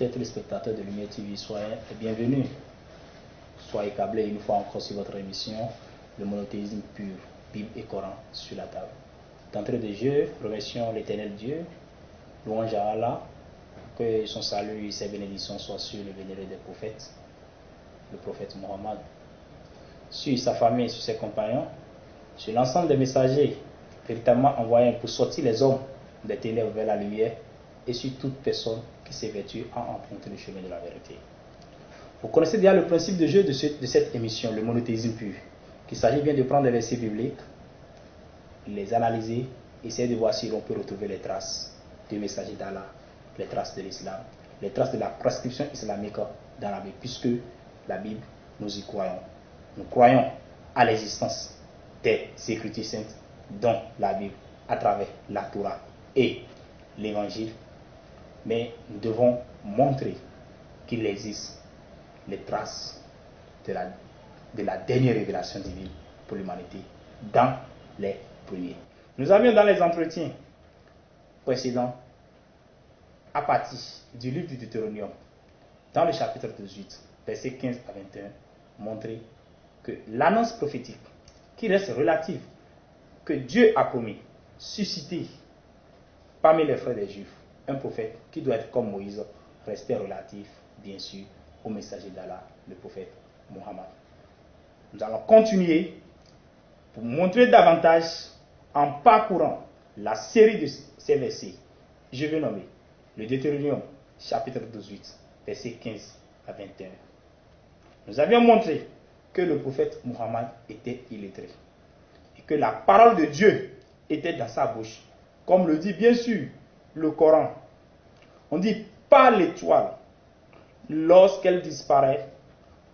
Chers téléspectateurs de Lumière TV, soyez les bienvenus. Soyez câblés une fois encore sur votre émission, le monothéisme pur, Bible et Coran sur la table. D'entrée de jeu, remercions l'éternel Dieu, louange à Allah, que son salut et ses bénédictions soient sur le vénéré des prophètes, le prophète Mohammed, sur sa famille, sur ses compagnons, sur l'ensemble des messagers véritablement envoyés pour sortir les hommes des ténèbres vers la lumière, et sur toute personne qui s'évertue à emprunter le chemin de la vérité. Vous connaissez déjà le principe de jeu de cette émission, le monothéisme pur, qu'il s'agit bien de prendre des versets bibliques, les analyser, essayer de voir si l'on peut retrouver les traces du messager d'Allah, les traces de l'islam, les traces de la prescription islamique dans la Bible, puisque la Bible, nous y croyons. Nous croyons à l'existence des Écritures saintes, dont la Bible, à travers la Torah et l'Évangile, mais nous devons montrer qu'il existe les traces de la dernière révélation divine pour l'humanité dans les premiers. Nous avions dans les entretiens précédents, à partir du livre du Deutéronome, dans le chapitre 18, versets 15 à 21, montré que l'annonce prophétique, qui reste relative, que Dieu a promis, susciter parmi les frères des Juifs, un prophète qui doit être comme Moïse, restait relatif, bien sûr, au messager d'Allah, le prophète Mohammed. Nous allons continuer pour montrer davantage en parcourant la série de ces versets. Je vais nommer le Deutéronome, chapitre 18, versets 15 à 21. Nous avions montré que le prophète Mohammed était illettré et que la parole de Dieu était dans sa bouche, comme le dit bien sûr le Coran. On dit par l'étoile, lorsqu'elle disparaît,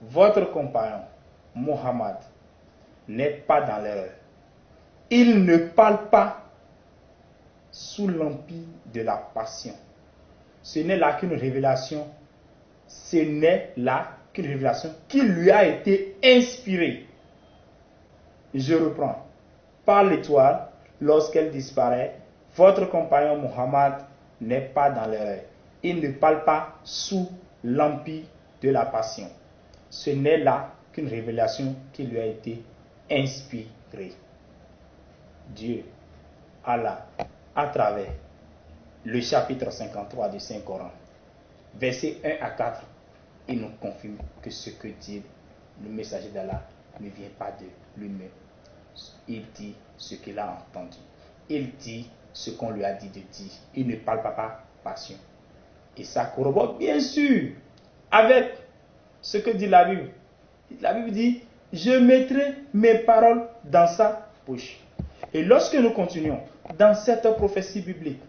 votre compagnon Mohammed n'est pas dans l'erreur. Il ne parle pas sous l'empire de la passion. Ce n'est là qu'une révélation. Ce n'est là qu'une révélation qui lui a été inspirée. Je reprends. Par l'étoile, lorsqu'elle disparaît, votre compagnon Mohammed n'est pas dans l'erreur. Il ne parle pas sous l'empire de la passion. Ce n'est là qu'une révélation qui lui a été inspirée. Dieu, Allah, à travers le chapitre 53 du Saint-Coran, versets 1 à 4, il nous confirme que ce que dit le messager d'Allah ne vient pas de lui-même. Il dit ce qu'il a entendu. Il dit ce qu'on lui a dit de dire. Il ne parle pas par passion. Et ça corrobore bien sûr avec ce que dit la Bible. La Bible dit, je mettrai mes paroles dans sa bouche. Et lorsque nous continuons dans cette prophétie biblique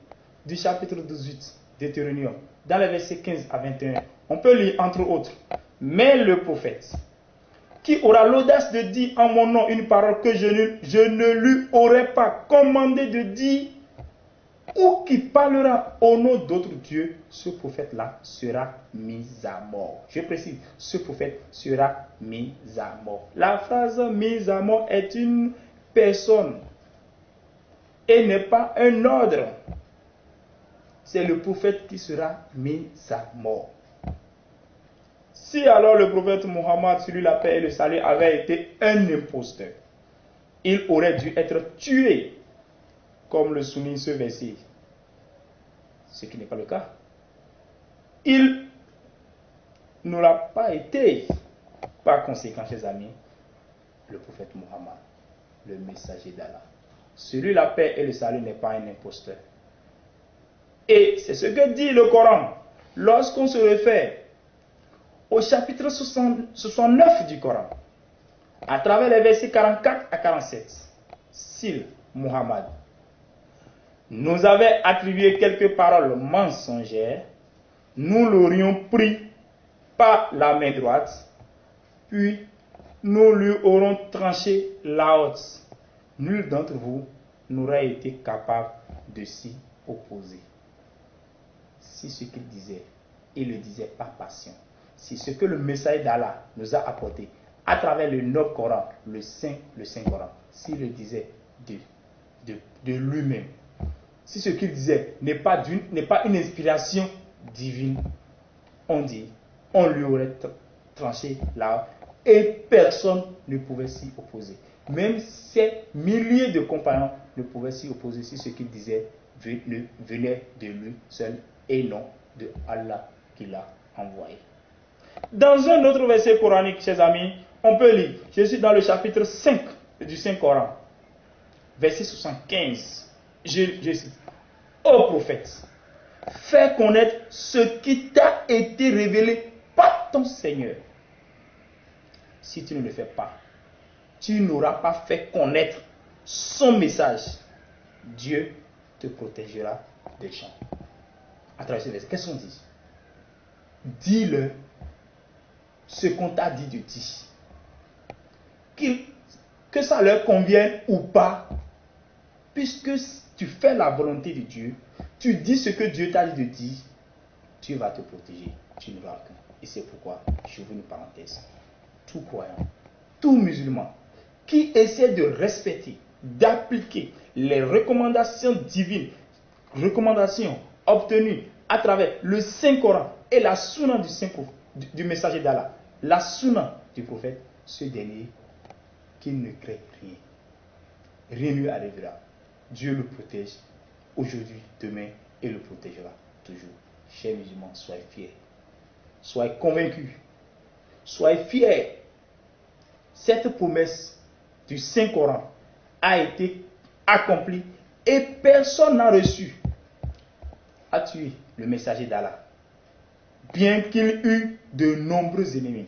du chapitre 18 Deutéronome, dans les versets 15 à 21, on peut lire entre autres, mais le prophète qui aura l'audace de dire en mon nom une parole que je ne lui aurais pas commandé de dire, ou qui parlera au nom d'autres dieux, ce prophète-là sera mis à mort. Je précise, ce prophète sera mis à mort. La phrase mis à mort est une personne et n'est pas un ordre. C'est le prophète qui sera mis à mort. Si alors le prophète Mohammed, sur lui la paix et le salut, avait été un imposteur, il aurait dû être tué, comme le souligne ce verset. Ce qui n'est pas le cas. Il ne l'a pas été. Par conséquent, chers amis, le prophète Mohammed, le messager d'Allah, celui la paix et le salut n'est pas un imposteur. Et c'est ce que dit le Coran. Lorsqu'on se réfère au chapitre 69 du Coran, à travers les versets 44 à 47, s'il, Mohammed, nous avait attribué quelques paroles mensongères, nous l'aurions pris par la main droite, puis nous lui aurons tranché la haute. Nul d'entre vous n'aurait été capable de s'y opposer. Si ce qu'il disait, il le disait par passion. Si ce que le messager d'Allah nous a apporté à travers le Noble Coran, le Saint Coran, s'il le disait de lui-même, si ce qu'il disait n'est pas une inspiration divine, on lui aurait tranché là et personne ne pouvait s'y opposer. Même ses milliers de compagnons ne pouvaient s'y opposer si ce qu'il disait venait de lui seul et non de Allah qui l'a envoyé. Dans un autre verset coranique, chers amis, on peut lire, je suis dans le chapitre 5 du Saint-Coran, verset 75, je cite, ô prophète, fais connaître ce qui t'a été révélé par ton Seigneur. Si tu ne le fais pas, tu n'auras pas fait connaître son message. Dieu te protégera des gens. À travers ce verset, qu'est-ce qu'on dit? Dis-le ce qu'on t'a dit de dire. Que ça leur convienne ou pas, puisque tu fais la volonté de Dieu, tu dis ce que Dieu t'a dit de dire, Dieu va te protéger, tu n'auras aucun. Et c'est pourquoi, j'ouvre une parenthèse, tout croyant, tout musulman, qui essaie de respecter, d'appliquer les recommandations divines, recommandations obtenues à travers le Saint-Coran et la sunna du messager d'Allah, la sunna du prophète, ce dernier, qu'il ne crée rien. Rien ne lui arrivera. Dieu le protège aujourd'hui, demain, et le protégera toujours. Chers musulmans, soyez fiers. Soyez convaincus. Soyez fiers. Cette promesse du Saint-Coran a été accomplie et personne n'a reçu à tuer le messager d'Allah. Bien qu'il eût de nombreux ennemis,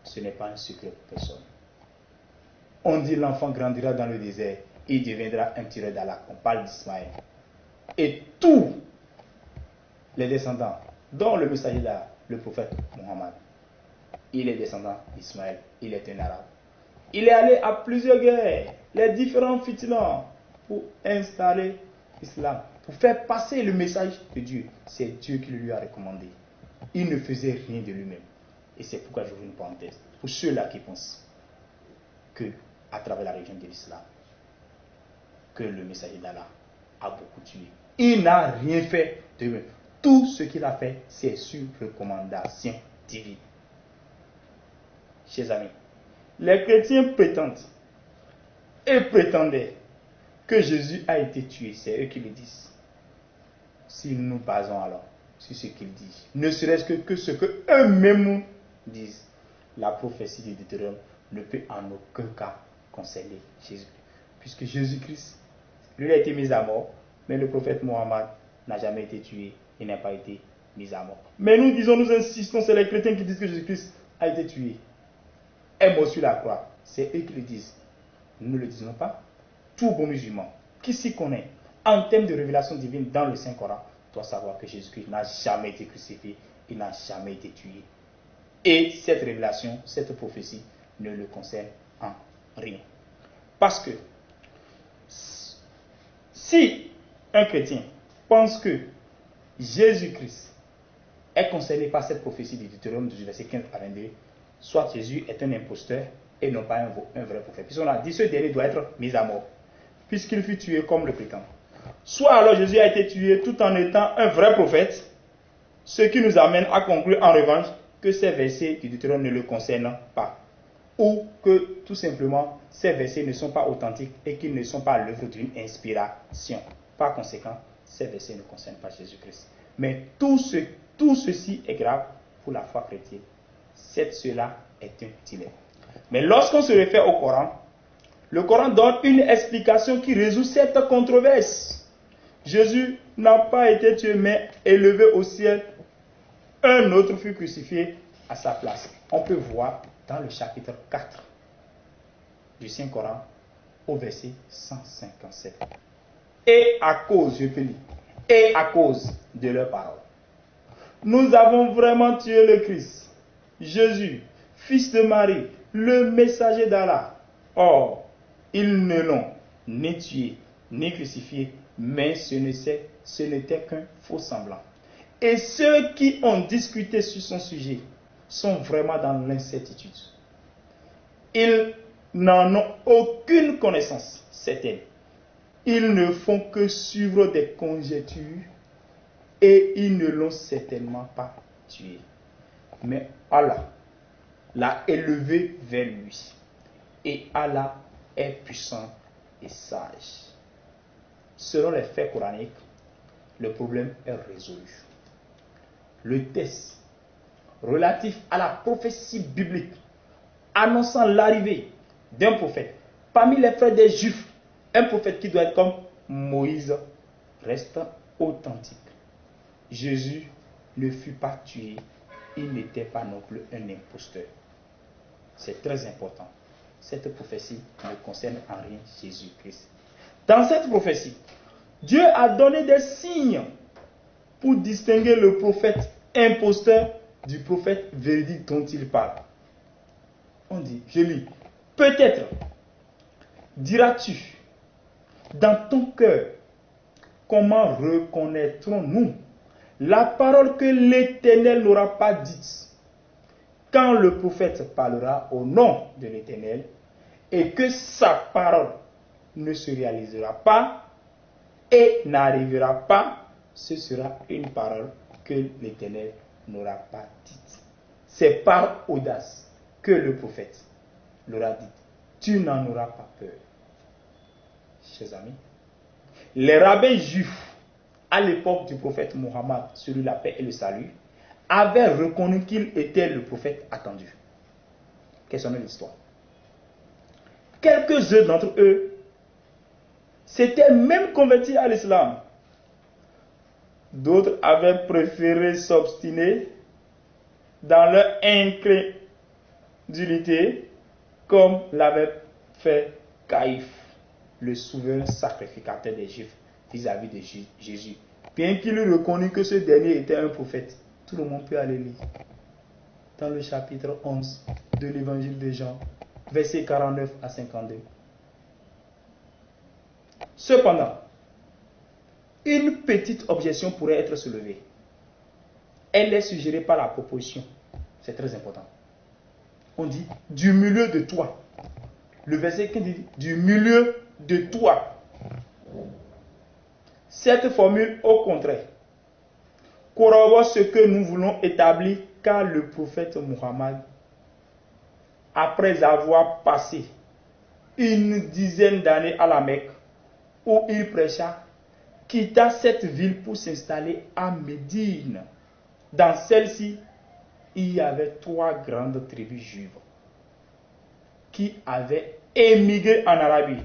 ce n'est pas un secret pour personne. On dit l'enfant grandira dans le désert et deviendra un tireur d'Allah. On parle d'Ismaël. Et tous les descendants, dont le messager d'Allah, le prophète Mohammed, il est descendant d'Ismaël, il est un arabe. Il est allé à plusieurs guerres, les différents fitinants, pour installer l'islam, pour faire passer le message de Dieu. C'est Dieu qui le lui a recommandé. Il ne faisait rien de lui-même. Et c'est pourquoi je vous une parenthèse. Pour ceux-là qui pensent que, à travers la religion de l'islam, que le messager d'Allah a beaucoup tué. Il n'a rien fait de lui-même. Tout ce qu'il a fait, c'est sur recommandation divine. Chers amis, les chrétiens prétendent et prétendaient que Jésus a été tué. C'est eux qui le disent. Si nous nous basons alors sur ce qu'ils disent, ne serait-ce que ce que eux-mêmes disent, la prophétie de Deutéronome ne peut en aucun cas concerner Jésus. Puisque Jésus-Christ, lui a été mis à mort, mais le prophète Mohammed n'a jamais été tué et n'a pas été mis à mort. Mais nous disons, nous insistons, c'est les chrétiens qui disent que Jésus-Christ a été tué, est mort sur la croix. C'est eux qui le disent. Nous ne le disons pas. Tout bon musulman qui s'y connaît en termes de révélation divine dans le Saint-Coran doit savoir que Jésus-Christ n'a jamais été crucifié, il n'a jamais été tué. Et cette révélation, cette prophétie ne le concerne en rien. Parce que si un chrétien pense que Jésus-Christ est concerné par cette prophétie de Deutéronome 12, verset 15 à 22, soit Jésus est un imposteur et non pas un vrai prophète. Puisqu'on a dit ce dernier doit être mis à mort, puisqu'il fut tué comme le prétend. Soit alors Jésus a été tué tout en étant un vrai prophète, ce qui nous amène à conclure en revanche que ces versets du Deutéronome ne le concernent pas. Ou que tout simplement ces versets ne sont pas authentiques et qu'ils ne sont pas l'œuvre d'une inspiration. Par conséquent, ces versets ne concernent pas Jésus-Christ. Mais tout ceci est grave pour la foi chrétienne. Cela est un dilemme. Mais lorsqu'on se réfère au Coran, le Coran donne une explication qui résout cette controverse. Jésus n'a pas été tué, mais élevé au ciel. Un autre fut crucifié à sa place. On peut voir dans le chapitre 4 du Saint-Coran au verset 157. Et à cause, je peux lire, et à cause de leurs paroles, nous avons vraiment tué le Christ, Jésus, fils de Marie, le messager d'Allah. Or, ils ne l'ont ni tué, ni crucifié, mais ce n'était qu'un faux semblant. Et ceux qui ont discuté sur son sujet sont vraiment dans l'incertitude. Ils n'en ont aucune connaissance certaine. Ils ne font que suivre des conjectures et ils ne l'ont certainement pas tué. mais Allah l'a élevé vers lui. Et Allah est puissant et sage. Selon les faits coraniques, le problème est résolu. Le texte relatif à la prophétie biblique annonçant l'arrivée d'un prophète parmi les frères des Juifs, un prophète qui doit être comme Moïse, reste authentique. Jésus ne fut pas tué, il n'était pas non plus un imposteur. C'est très important. Cette prophétie ne concerne en rien Jésus-Christ. Dans cette prophétie, Dieu a donné des signes pour distinguer le prophète imposteur du prophète véridique dont il parle. On dit, je lis, peut-être diras-tu dans ton cœur, comment reconnaîtrons-nous la parole que l'Éternel n'aura pas dite quand le prophète parlera au nom de l'Éternel et que sa parole ne se réalisera pas et n'arrivera pas, ce sera une parole que l'Éternel n'aura pas dite. C'est par audace que le prophète l'aura dit. Tu n'en auras pas peur. Chers amis, les rabbins juifs à l'époque du prophète Mohammed, sur lui la paix et le salut, avaient reconnu qu'il était le prophète attendu. Quelle est l'histoire? Quelques-uns d'entre eux s'étaient même convertis à l'islam. D'autres avaient préféré s'obstiner dans leur incrédulité, comme l'avait fait Caïphe, le souverain sacrificateur des Juifs vis-à-vis de Jésus. Bien qu'il eût reconnu que ce dernier était un prophète, tout le monde peut aller lire. Dans le chapitre 11 de l'évangile de Jean, versets 49 à 52. Cependant, une petite objection pourrait être soulevée. Elle est suggérée par la proposition. C'est très important. On dit du milieu de toi. Le verset 15 dit du milieu de toi. Cette formule, au contraire, corrobore ce que nous voulons établir, car le prophète Muhammad, après avoir passé une dizaine d'années à la Mecque, où il prêcha, quitta cette ville pour s'installer à Médine. Dans celle-ci, il y avait 3 grandes tribus juives qui avaient émigré en Arabie.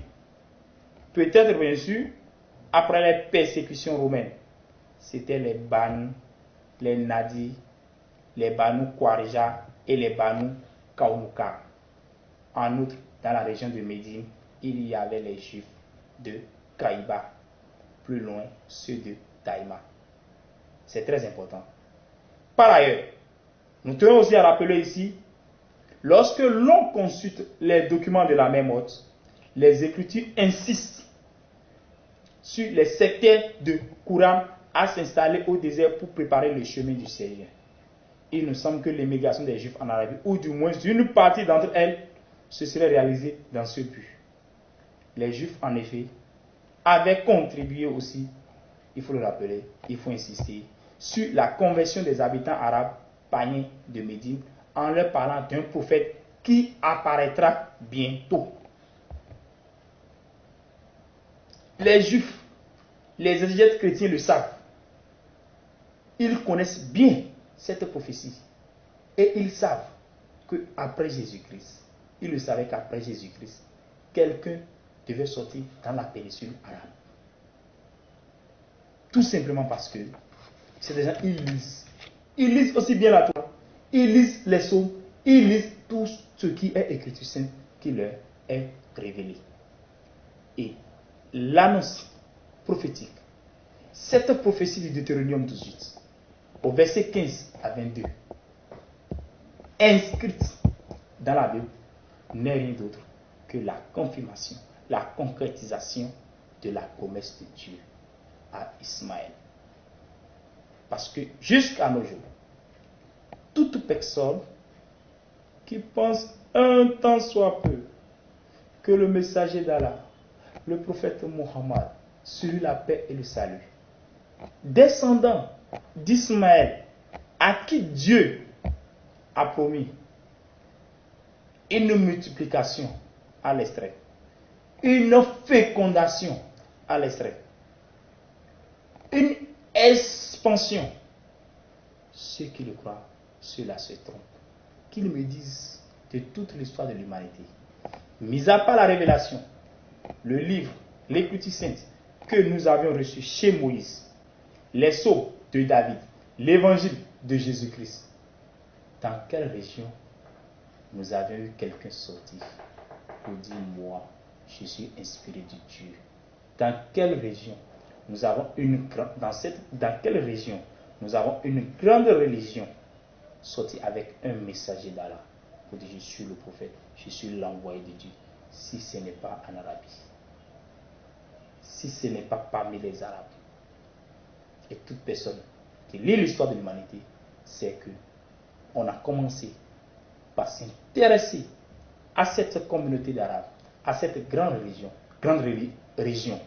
Peut-être, bien sûr, après les persécutions romaines. C'était les Banu, les Nadi, les Banu Kwarja et les Banu Kaunuka. En outre, dans la région de Médine, il y avait les Juifs de Kaïba. Plus loin, ceux de Taïma. C'est très important. Par ailleurs, nous tenons aussi à rappeler ici, lorsque l'on consulte les documents de la même hôte, les Écritures insistent sur les sectaires de Qumran à s'installer au désert pour préparer le chemin du Seigneur. Il nous semble que l'émigration des Juifs en Arabie, ou du moins une partie d'entre elles, se serait réalisée dans ce but. Les Juifs, en effet, avaient contribué aussi, il faut le rappeler, il faut insister, sur la conversion des habitants arabes païens de Médine en leur parlant d'un prophète qui apparaîtra bientôt. Les Juifs, les exégètes chrétiens le savent. Ils connaissent bien cette prophétie. Et ils savent qu'après Jésus-Christ, ils le savaient qu'après Jésus-Christ, quelqu'un devait sortir dans la péninsule arabe. Tout simplement parce que ces gens, ils lisent. Ils lisent aussi bien la Torah. Ils lisent les psaumes. Ils lisent tout ce qui est écriture sainte qui leur est révélé. Et l'annonce prophétique, cette prophétie du Deutéronome 18, au verset 15 à 22, inscrite dans la Bible, n'est rien d'autre que la confirmation, la concrétisation de la promesse de Dieu à Ismaël. Parce que jusqu'à nos jours, toute personne qui pense un tant soit peu que le messager d'Allah, le prophète Mohammed, sur lui la paix et le salut, descendant d'Ismaël, à qui Dieu a promis une multiplication à l'extrait, une fécondation à l'extrait, une expansion. Ceux qui le croient, ceux-là se trompent. Qu'ils me disent de toute l'histoire de l'humanité, mis à part la révélation, le livre, l'Écriture sainte que nous avions reçu chez Moïse, les sceaux de David, l'évangile de Jésus-Christ, dans quelle région nous avons eu quelqu'un sorti pour dire moi, je suis inspiré de Dieu? Dans quelle région nous avons dans quelle région nous avons une grande religion sortie avec un messager d'Allah pour dire je suis le prophète, je suis l'envoyé de Dieu, si ce n'est pas en Arabie, si ce n'est pas parmi les Arabes? Et toute personne qui lit l'histoire de l'humanité sait que on a commencé par s'intéresser à cette communauté d'Arabes, à cette grande région,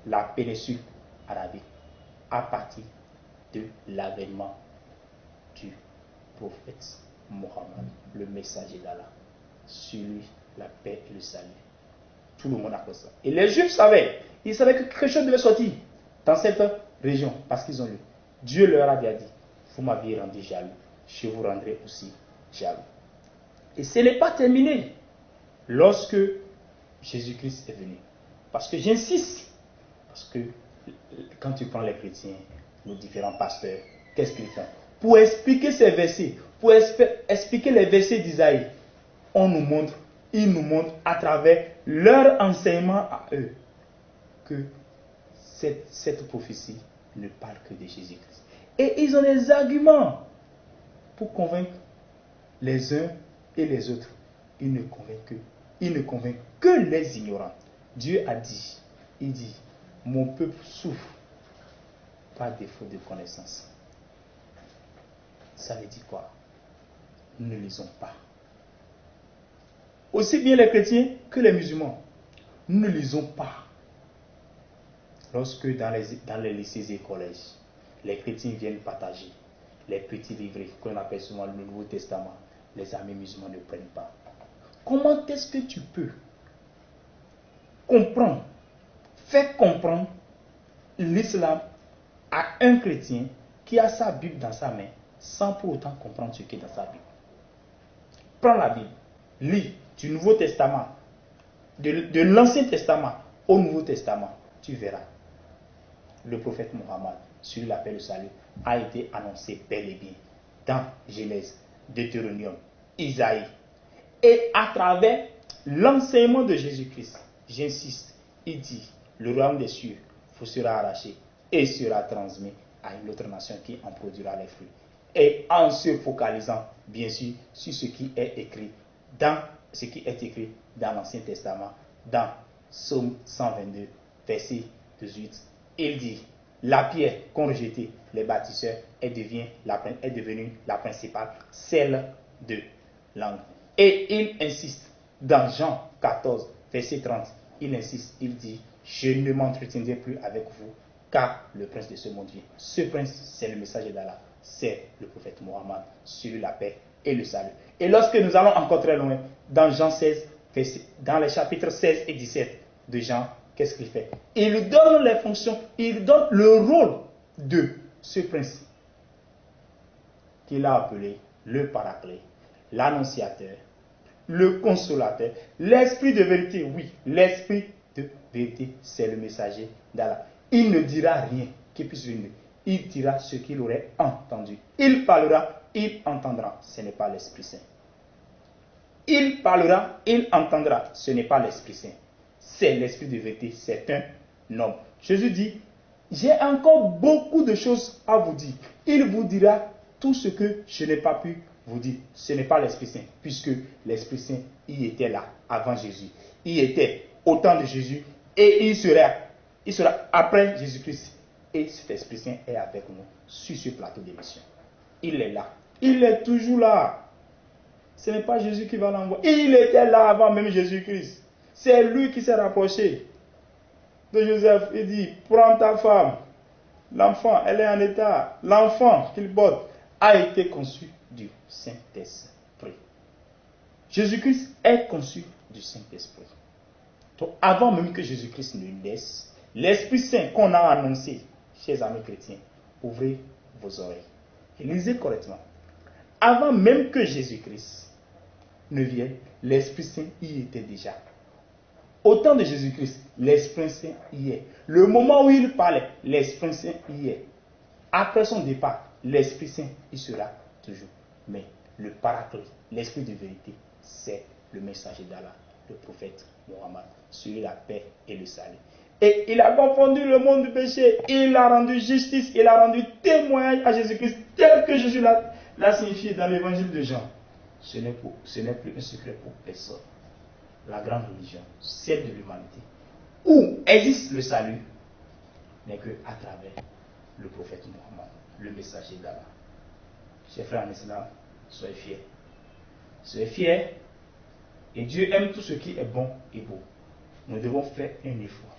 la péninsule arabique, à partir de l'avènement du prophète Mohammed, le messager d'Allah. Sur lui, la paix et le salut. Tout le monde a fait ça. Et les Juifs savaient, ils savaient que quelque chose devait sortir dans cette région, parce qu'ils ont lu. Dieu leur avait dit, vous m'aviez rendu jaloux, je vous rendrai aussi jaloux. Et ce n'est pas terminé lorsque Jésus-Christ est venu. Parce que j'insiste, parce que quand tu prends les chrétiens, nos différents pasteurs, qu'est-ce qu'ils font? Pour expliquer ces versets, pour expliquer les versets d'Isaïe, ils nous montrent à travers leur enseignement à eux que cette prophétie ne parle que de Jésus-Christ. Et ils ont des arguments pour convaincre les uns et les autres. Ils ne convainquent que les ignorants. Dieu a dit, il dit, mon peuple souffre par défaut de connaissance. Ça veut dire quoi? Nous ne lisons pas. Aussi bien les chrétiens que les musulmans, nous ne lisons pas. Lorsque dans les lycées et collèges, les chrétiens viennent partager les petits livrets qu'on appelle souvent le Nouveau Testament, les amis musulmans ne prennent pas. Comment est-ce que tu peux faire comprendre l'islam à un chrétien qui a sa Bible dans sa main sans pour autant comprendre ce qui est dans sa Bible? Prends la Bible, lis du Nouveau Testament, de l'Ancien Testament au Nouveau Testament, tu verras. Le prophète Mohammed, sur l'appel au salut, a été annoncé bel et bien dans Genèse, Deutéronome, Isaïe. Et à travers l'enseignement de Jésus-Christ, j'insiste, il dit, le royaume des cieux vous sera arraché et sera transmis à une autre nation qui en produira les fruits. Et en se focalisant, bien sûr, sur ce qui est écrit dans l'Ancien Testament, dans Psaume 122, verset 18, il dit, la pierre qu'ont rejetée les bâtisseurs est devenue la principale, celle de langue. Et il insiste, dans Jean 14, verset 30, il insiste, il dit, je ne m'entretiendrai plus avec vous, car le prince de ce monde vient. Ce prince, c'est le messager d'Allah, c'est le prophète Mohammed, sur la paix et le salut. Et lorsque nous allons encore très loin, dans Jean 16, dans les chapitres 16 et 17 de Jean, qu'est-ce qu'il fait? Il donne les fonctions, il donne le rôle de ce prince qu'il a appelé le paraclet, l'annonciateur, le consolateur, l'esprit de vérité. Oui, l'esprit de vérité, c'est le messager d'Allah. Il ne dira rien qui puisse venir. Il dira ce qu'il aurait entendu. Il parlera, il entendra. Ce n'est pas l'Esprit Saint. Il parlera, il entendra. Ce n'est pas l'Esprit Saint. C'est l'esprit de vérité. C'est un homme. Jésus dit, j'ai encore beaucoup de choses à vous dire. Il vous dira tout ce que je n'ai pas pu vous dire. Ce n'est pas l'Esprit Saint, puisque l'Esprit Saint, il était là avant Jésus. Il était au temps de Jésus et il sera après Jésus-Christ. Et cet Esprit Saint est avec nous sur ce plateau d'émission. Il est là. Il est toujours là. Ce n'est pas Jésus qui va l'envoyer. Il était là avant même Jésus-Christ. C'est lui qui s'est rapproché de Joseph. Il dit, prends ta femme. L'enfant, elle est en état. L'enfant qu'il porte a été conçu du Saint-Esprit. Jésus-Christ est conçu du Saint-Esprit. Donc, avant même que Jésus-Christ ne naisse, l'Esprit Saint qu'on a annoncé, chers amis chrétiens, ouvrez vos oreilles et lisez correctement. Avant même que Jésus-Christ ne vienne, l'Esprit Saint y était déjà. Au temps de Jésus-Christ, l'Esprit Saint y est. Le moment où il parlait, l'Esprit Saint y est. Après son départ, l'Esprit Saint y sera toujours. Mais le Paraclet, l'Esprit de vérité, c'est le messager d'Allah, le prophète Mohammed, sur la paix et le salut. Et il a confondu le monde du péché, il a rendu justice, il a rendu témoignage à Jésus-Christ, tel que Jésus l'a signifié dans l'évangile de Jean. Ce n'est plus un secret pour personne. La grande religion, celle de l'humanité, où existe le salut, n'est qu'à travers le prophète Mohammed, le messager d'Allah. Chers frères en islam, soyez fiers. Soyez fiers. Et Dieu aime tout ce qui est bon et beau. Nous devons faire un effort.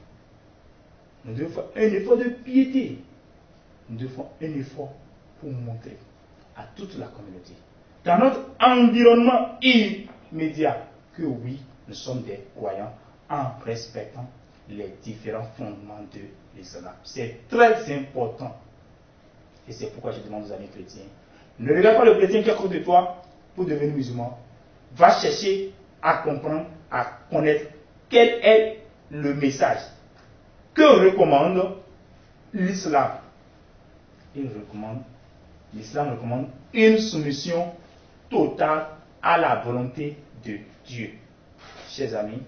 Nous devons faire un effort de piété. Nous devons faire un effort pour montrer à toute la communauté, dans notre environnement immédiat, que oui, nous sommes des croyants en respectant les différents fondements de l'islam. C'est très important. Et c'est pourquoi je demande aux amis chrétiens, ne regarde pas le chrétien qui est à côté de toi pour devenir musulman. Va chercher à comprendre, à connaître quel est le message que recommande l'islam. L'islam recommande une soumission totale à la volonté de Dieu. Chers amis,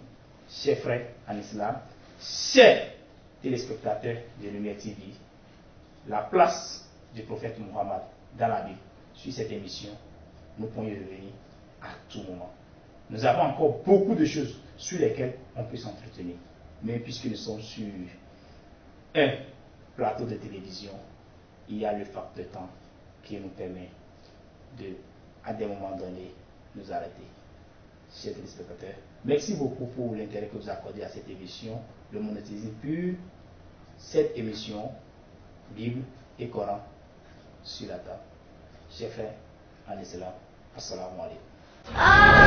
chers frères en islam, chers téléspectateurs de Lumière TV, la place du prophète Mohammed dans la Bible, sur cette émission, nous pouvons y revenir à tout moment. Nous avons encore beaucoup de choses sur lesquelles on peut s'entretenir. Mais puisque nous sommes sur un plateau de télévision, il y a le facteur temps qui nous permet de, à des moments donnés, nous arrêter. Chers téléspectateurs, merci beaucoup pour l'intérêt que vous accordez à cette émission, le monothéisme pur. Cette émission, Bible et Coran sur la table. Chers frères en islam, assalamu alaikum.